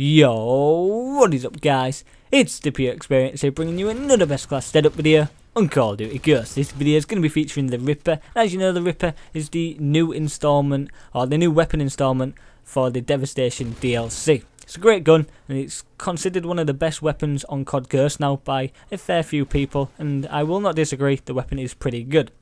Yo, what is up guys? It's the PureExperiencee here bringing you another best class setup video on Call of Duty Ghosts. This video is going to be featuring the Ripper. As you know, the Ripper is the new installment, or the new weapon installment for the Devastation DLC. It's a great gun and it's considered one of the best weapons on COD Ghosts now by a fair few people, and I will not disagree, the weapon is pretty good.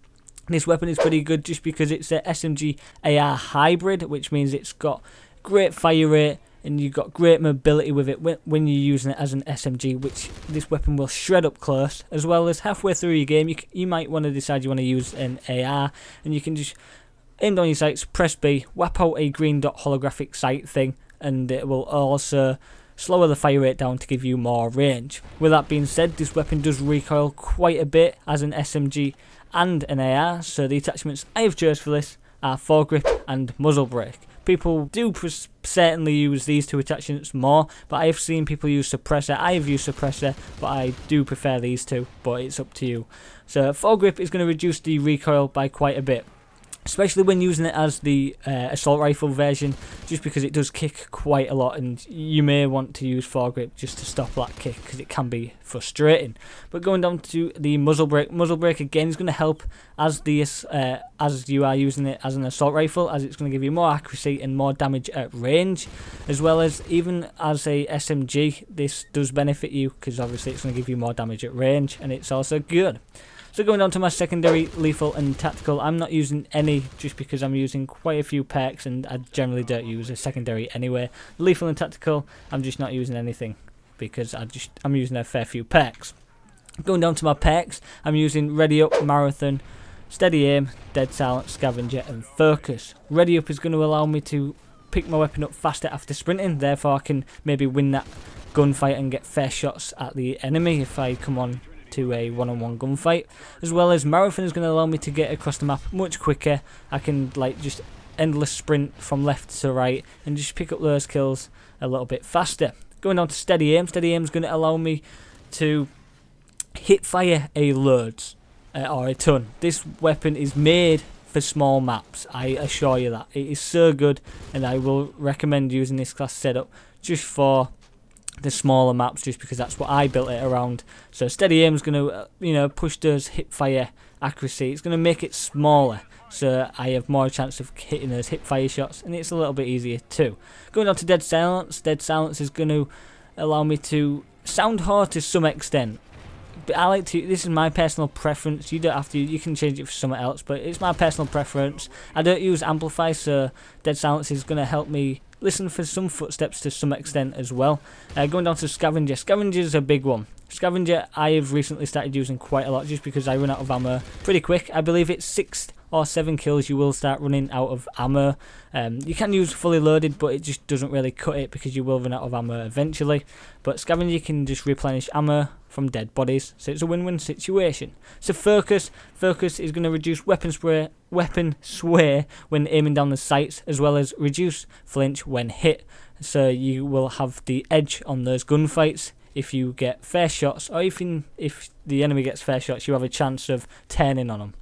This weapon is pretty good just because it's a SMG AR hybrid, which means it's got great fire rate and you've got great mobility with it when you're using it as an SMG, which this weapon will shred up close, as well as halfway through your game you might want to decide you want to use an AR, and you can just aim down your sights, press B, whap out a green dot holographic sight thing, and it will also slower the fire rate down to give you more range. With that being said, this weapon does recoil quite a bit as an SMG and an AR, so the attachments I have chosen for this are foregrip and muzzle brake. People do certainly use these two attachments more, but I have seen people use suppressor. I have used suppressor, but I do prefer these two, but it's up to you. So foregrip is going to reduce the recoil by quite a bit, especially when using it as the assault rifle version, just because it does kick quite a lot and you may want to use foregrip just to stop that kick because it can be frustrating. But going down to the muzzle brake again is going to help as you are using it as an assault rifle, as it's going to give you more accuracy and more damage at range, as well as even as a SMG this does benefit you because obviously it's going to give you more damage at range, and it's also good. So going on to my secondary, lethal and tactical, I'm not using any just because I'm using quite a few perks and I generally don't use a secondary anyway. Lethal and tactical, I'm just not using anything because I'm using a fair few perks. Going down to my perks, I'm using Ready Up, Marathon, Steady Aim, Dead Silence, Scavenger and Focus. Ready Up is going to allow me to pick my weapon up faster after sprinting, therefore I can maybe win that gunfight and get fair shots at the enemy if I come on to a one-on-one gunfight. As well as Marathon is going to allow me to get across the map much quicker. I can like just endless sprint from left to right and just pick up those kills a little bit faster. Going on to Steady Aim, Steady Aim is going to allow me to hit fire a loads or a ton. This weapon is made for small maps, I assure you that. It is so good, and I will recommend using this class setup just for the smaller maps, just because that's what I built it around. So Steady Aim is going to push those hip fire accuracy. It's going to make it smaller, so I have more chance of hitting those hip fire shots, and it's a little bit easier too. Going on to Dead Silence, Dead Silence is going to allow me to sound hard to some extent. But I like to, this is my personal preference, you don't have to, you can change it for something else, but it's my personal preference. I don't use amplify, so Dead Silence is going to help me listen for some footsteps to some extent as well. Going down to Scavenger, Scavenger is a big one. Scavenger I have recently started using quite a lot just because I run out of ammo pretty quick. I believe it's 6 or 7 kills you will start running out of ammo. You can use fully loaded, but it just doesn't really cut it because you will run out of ammo eventually. But Scavenger can just replenish ammo from dead bodies, so it's a win-win situation. So Focus is going to reduce weapon sway when aiming down the sights, as well as reduce flinch when hit. So you will have the edge on those gunfights. If you get fair shots, or even if the enemy gets fair shots, you have a chance of turning on them.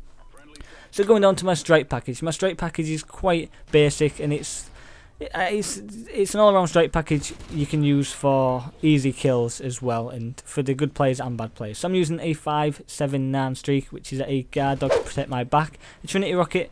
So going down to my strike package. My strike package is quite basic, and it's an all-around strike package you can use for easy kills as well, and for the good players and bad players. So I'm using a 5.7 streak, which is a guard dog to protect my back, a Trinity rocket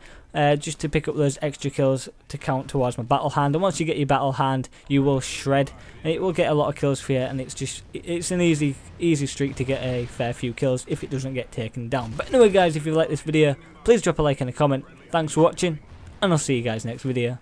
just to pick up those extra kills to count towards my battle hand, and once you get your battle hand you will shred and it will get a lot of kills for you, and it's an easy streak to get a fair few kills if it doesn't get taken down. But anyway guys, if you like this video, please drop a like and a comment. Thanks for watching, and I'll see you guys next video.